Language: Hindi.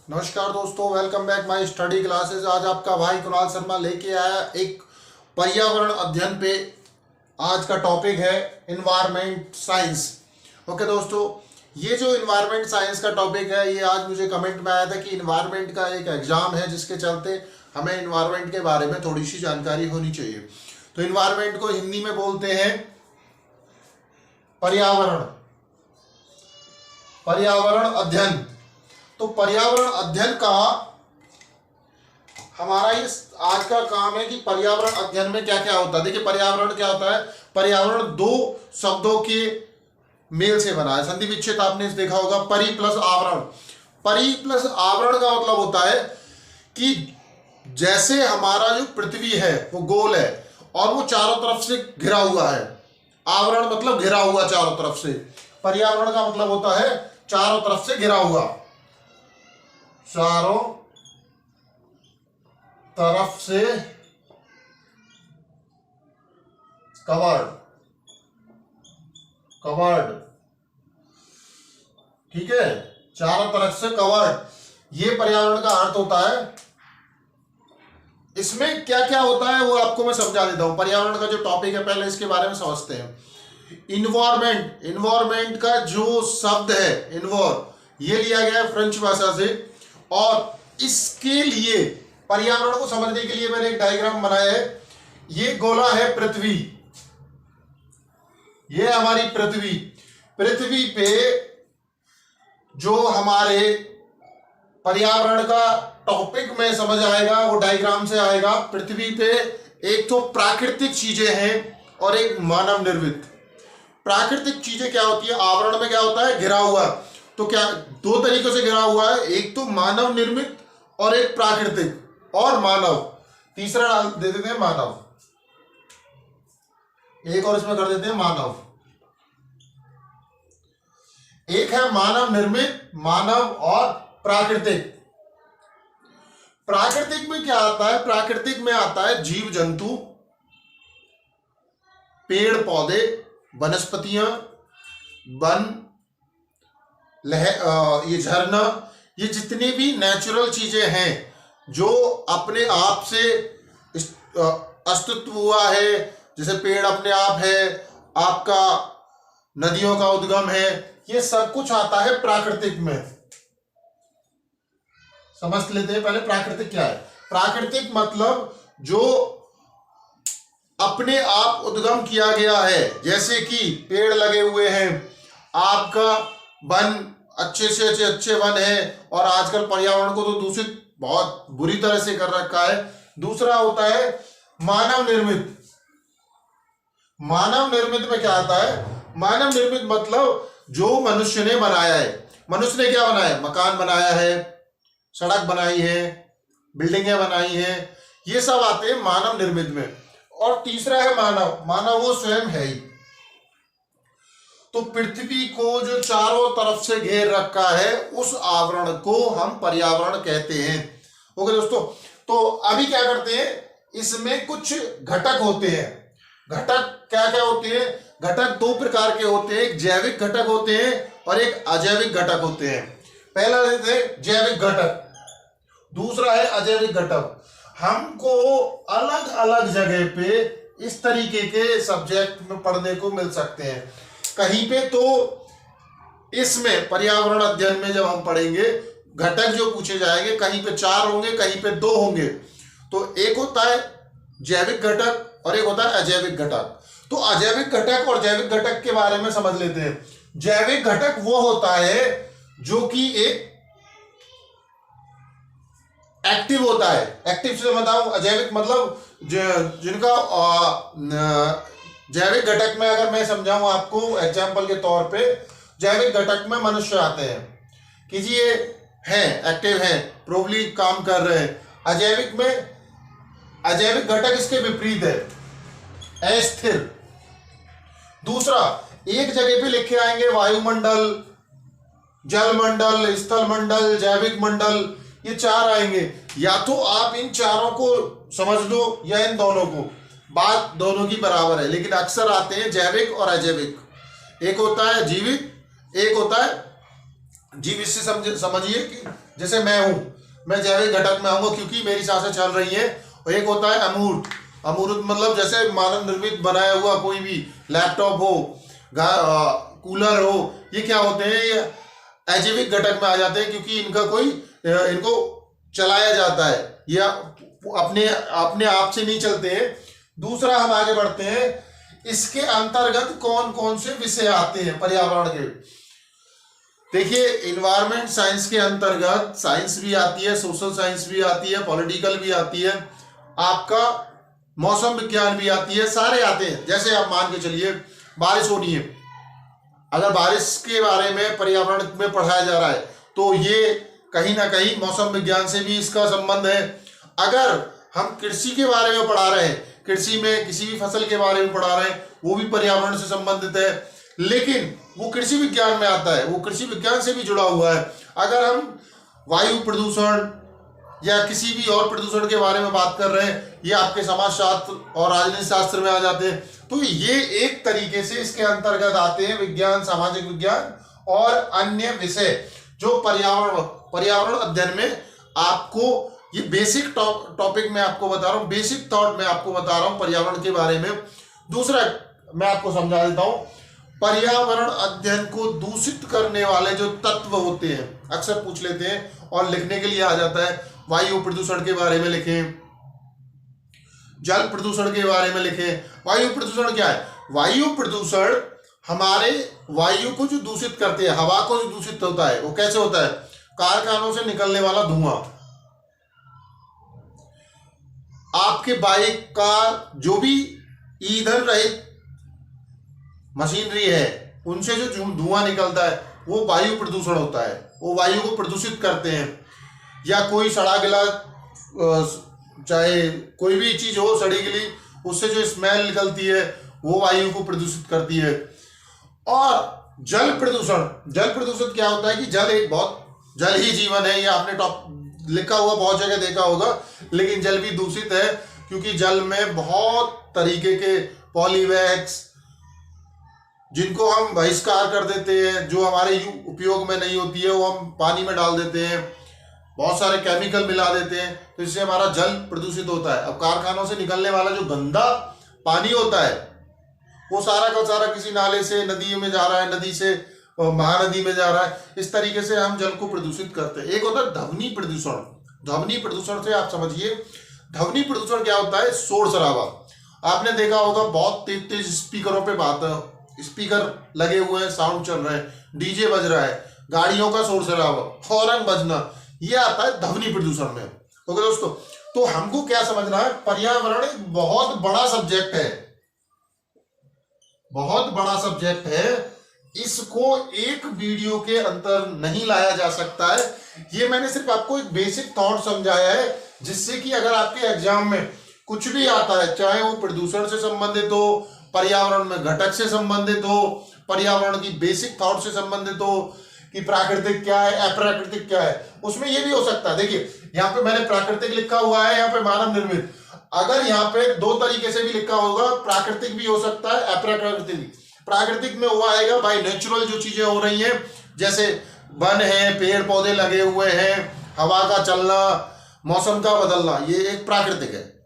नमस्कार दोस्तों, welcome back my study classes. आज आपका भाई कुणाल शर्मा लेके आया एक पर्यावरण अध्ययन पे। आज का टॉपिक है इन्वायरमेंट साइंस। ओके दोस्तों, ये जो इन्वायरमेंट साइंस का टॉपिक है, ये आज मुझे कमेंट में आया था कि इन्वायरमेंट का एक एग्जाम है जिसके चलते हमें इन्वायरमेंट के बारे में थोड़ी सी जानकारी होनी चाहिए। तो इन्वायरमेंट को हिंदी में बोलते हैं पर्यावरण, पर्यावरण अध्ययन। तो पर्यावरण अध्ययन का हमारा इस आज का काम है कि पर्यावरण अध्ययन में क्या क्या होता है। देखिए, पर्यावरण क्या होता है। पर्यावरण दो शब्दों के मेल से बना है। संधि विच्छेद आपने देखा होगा, परि प्लस आवरण। परि प्लस आवरण का मतलब होता है कि जैसे हमारा जो पृथ्वी है वो गोल है और वो चारों तरफ से घिरा हुआ है। आवरण मतलब घिरा हुआ चारों तरफ से। पर्यावरण का मतलब होता है चारों तरफ से घिरा हुआ, चारों तरफ से कवर्ड, कवर्ड, ठीक है, चारों तरफ से कवर्ड, ये पर्यावरण का अर्थ होता है। इसमें क्या क्या होता है वो आपको मैं समझा देता हूं। पर्यावरण का जो टॉपिक है पहले इसके बारे में समझते हैं। इन्वायरमेंट, इन्वायरमेंट का जो शब्द है इन्वॉर, ये लिया गया है फ्रेंच भाषा से। और इसके लिए पर्यावरण को समझने के लिए मैंने एक डायग्राम बनाया है। ये गोला है पृथ्वी, ये हमारी पृथ्वी। पृथ्वी पे जो हमारे पर्यावरण का टॉपिक में समझ आएगा वो डायग्राम से आएगा। पृथ्वी पे एक तो प्राकृतिक चीजें हैं और एक मानव निर्मित। प्राकृतिक चीजें क्या होती है, आवरण में क्या होता है, घिरा हुआ। तो क्या दो तरीकों से घिरा हुआ है, एक तो मानव निर्मित और एक प्राकृतिक और मानव। तीसरा दे देते हैं मानव, एक और इसमें कर देते हैं मानव। एक है मानव निर्मित, मानव और प्राकृतिक। प्राकृतिक में क्या आता है, प्राकृतिक में आता है जीव जंतु, पेड़ पौधे, वनस्पतियां, वन, ये झरना, ये जितनी भी नेचुरल चीजें हैं जो अपने आप से अस्तित्व हुआ है। जैसे पेड़ अपने आप है, आपका नदियों का उद्गम है, ये सब कुछ आता है प्राकृतिक में। समझ लेते हैं पहले प्राकृतिक क्या है। प्राकृतिक मतलब जो अपने आप उद्गम किया गया है, जैसे कि पेड़ लगे हुए हैं, आपका वन अच्छे से अच्छे वन है। और आजकल पर्यावरण को तो दूषित बहुत बुरी तरह से कर रखा है। दूसरा होता है मानव निर्मित। मानव निर्मित में क्या आता है, मानव निर्मित मतलब जो मनुष्य ने बनाया है। मनुष्य ने क्या बनाया है, मकान बनाया है, सड़क बनाई है, बिल्डिंगें बनाई है, ये सब आते हैं मानव निर्मित में। और तीसरा है मानव, मानव वो स्वयं है ही। तो पृथ्वी को जो चारों तरफ से घेर रखा है उस आवरण को हम पर्यावरण कहते हैं। ओके दोस्तों, तो अभी क्या करते हैं, इसमें कुछ घटक होते हैं। घटक क्या क्या होते हैं, घटक दो प्रकार के होते हैं, एक जैविक घटक होते हैं और एक अजैविक घटक होते हैं। पहला लेते हैं जैविक घटक, दूसरा है अजैविक घटक। हमको अलग अलग जगह पे इस तरीके के सब्जेक्ट में पढ़ने को मिल सकते हैं। कहीं पे तो इसमें पर्यावरण अध्ययन में जब हम पढ़ेंगे घटक जो पूछे जाएंगे, कहीं पे 4 होंगे, कहीं पे 2 होंगे। तो एक होता है जैविक घटक और एक होता है अजैविक घटक। तो अजैविक घटक और जैविक घटक के बारे में समझ लेते हैं। जैविक घटक वो होता है जो कि एक एक्टिव होता है। एक्टिव से बताऊं, अजैविक मतलब जिनका जैविक घटक में अगर मैं समझाऊं आपको एग्जांपल के तौर पे, जैविक घटक में मनुष्य आते हैं कि जी ये हैं, एक्टिव हैं, प्रोबली काम कर रहे हैं। अजैविक में, अजैविक घटक इसके विपरीत है, अस्थिर। दूसरा, एक जगह पे लिखे आएंगे वायुमंडल, जलमंडल, स्थल मंडल, जैविक मंडल, ये 4 आएंगे। या तो आप इन चारों को समझ लो या इन दोनों को, बात दोनों की बराबर है, लेकिन अक्सर आते हैं जैविक और अजैविक। एक होता है जीवित, एक होता है जीव इससे समझिए कि जैसे मैं हूं, मैं जैविक घटक में आऊंगा क्योंकि मेरी सांसें चल रही हैं। और एक होता है अमूर्त। अमूर्त मतलब जैसे मानव निर्मित बनाया हुआ कोई भी लैपटॉप हो, कूलर हो, ये क्या होते हैं, ये अजैविक घटक में आ जाते हैं क्योंकि इनको चलाया जाता है, या अपने अपने आप से नहीं चलते हैं। दूसरा हम आगे बढ़ते हैं, इसके अंतर्गत कौन कौन से विषय आते हैं पर्यावरण के। देखिए, इन्वायरमेंट साइंस के अंतर्गत साइंस भी आती है, सोशल साइंस भी आती है, पॉलिटिकल भी आती है, आपका मौसम विज्ञान भी आती है, सारे आते हैं। जैसे आप मान के चलिए बारिश होनी है, अगर बारिश के बारे में पर्यावरण में पढ़ाया जा रहा है तो ये कहीं ना कहीं मौसम विज्ञान से भी इसका संबंध है। अगर हम कृषि के बारे में पढ़ा रहे हैं, कृषि में किसी भी फसल के बारे में पढ़ा रहे हैं, वो भी पर्यावरण से संबंधित है, लेकिन वो कृषि विज्ञान में आता है, वो कृषि विज्ञान से भी जुड़ा हुआ है। अगर हम वायु प्रदूषण या किसी भी और प्रदूषण के बारे में बात कर रहे हैं, ये आपके समाजशास्त्र और राजनीति शास्त्र में आ जाते हैं। तो ये एक तरीके से इसके अंतर्गत आते हैं विज्ञान, सामाजिक विज्ञान और अन्य विषय जो पर्यावरण अध्ययन में आपको, ये बेसिक टॉपिक में आपको बता रहा हूँ, बेसिक थॉट में आपको बता रहा हूँ पर्यावरण के बारे में। दूसरा मैं आपको समझा देता हूँ, पर्यावरण अध्ययन को दूषित करने वाले जो तत्व होते हैं, अक्सर पूछ लेते हैं और लिखने के लिए आ जाता है, वायु प्रदूषण के बारे में लिखें, जल प्रदूषण के बारे में लिखें। वायु प्रदूषण क्या है? वायु प्रदूषण हमारे वायु को जो दूषित करते हैं, हवा को जो दूषित होता है, वो कैसे होता है? कारखानों से निकलने वाला धुआं, आपके बाइक का जो भी ईंधन रहित मशीनरी है, उनसे जो धुआं निकलता है वो वायु प्रदूषण होता है, वो वायु को प्रदूषित करते हैं। या कोई सड़ा गिला, चाहे कोई भी चीज हो सड़ी गिली, उससे जो स्मेल निकलती है वो वायु को प्रदूषित करती है। और जल प्रदूषण क्या होता है कि जल ही जीवन है, ये आपने लिखा हुआ बहुत जगह देखा होगा, लेकिन जल भी दूषित है क्योंकि जल में बहुत तरीके के पॉलीवैक्स, जिनको हम बहिष्कार कर देते हैं, जो हमारे उपयोग में नहीं होती है, वो हम पानी में डाल देते हैं, बहुत सारे केमिकल मिला देते हैं, तो इससे हमारा जल प्रदूषित होता है। अब कारखानों से निकलने वाला जो गंदा पानी होता है, वो सारा का सारा किसी नाले से नदी में जा रहा है, नदी से महानदी में जा रहा है, इस तरीके से हम जल को प्रदूषित करते हैं। एक होता है ध्वनि प्रदूषण। ध्वनि प्रदूषण से आप समझिए, ध्वनि प्रदूषण क्या होता है? शोर शराबा। आपने देखा होगा बहुत तेज तेज स्पीकरों पे स्पीकर लगे हुए हैं, साउंड चल रहे हैं, डीजे बज रहा है, गाड़ियों का शोर शराबा, हॉर्न बजना, ये आता है ध्वनि प्रदूषण में। ओके दोस्तों, तो हमको क्या समझना है, पर्यावरण एक बहुत बड़ा सब्जेक्ट है, बहुत बड़ा सब्जेक्ट है, इसको एक वीडियो के अंदर नहीं लाया जा सकता है। ये मैंने सिर्फ आपको एक बेसिक थॉट समझाया है, जिससे कि अगर आपके एग्जाम में कुछ भी आता है, चाहे वो प्रदूषण से संबंधित हो, पर्यावरण में घटक से संबंधित हो, पर्यावरण की बेसिक थॉट से संबंधित हो कि प्राकृतिक क्या है, अप्राकृतिक क्या है, उसमें ये भी हो सकता है। देखिए यहाँ पे मैंने प्राकृतिक लिखा हुआ है, यहाँ पे मानव निर्मित। अगर यहाँ पे दो तरीके से भी लिखा होगा, प्राकृतिक भी हो सकता है, अप्राकृतिक भी। प्राकृतिक में वो आएगा भाई नेचुरल जो चीजें हो रही हैं, जैसे वन है, पेड़ पौधे लगे हुए हैं, हवा का चलना, मौसम का बदलना, ये एक प्राकृतिक है।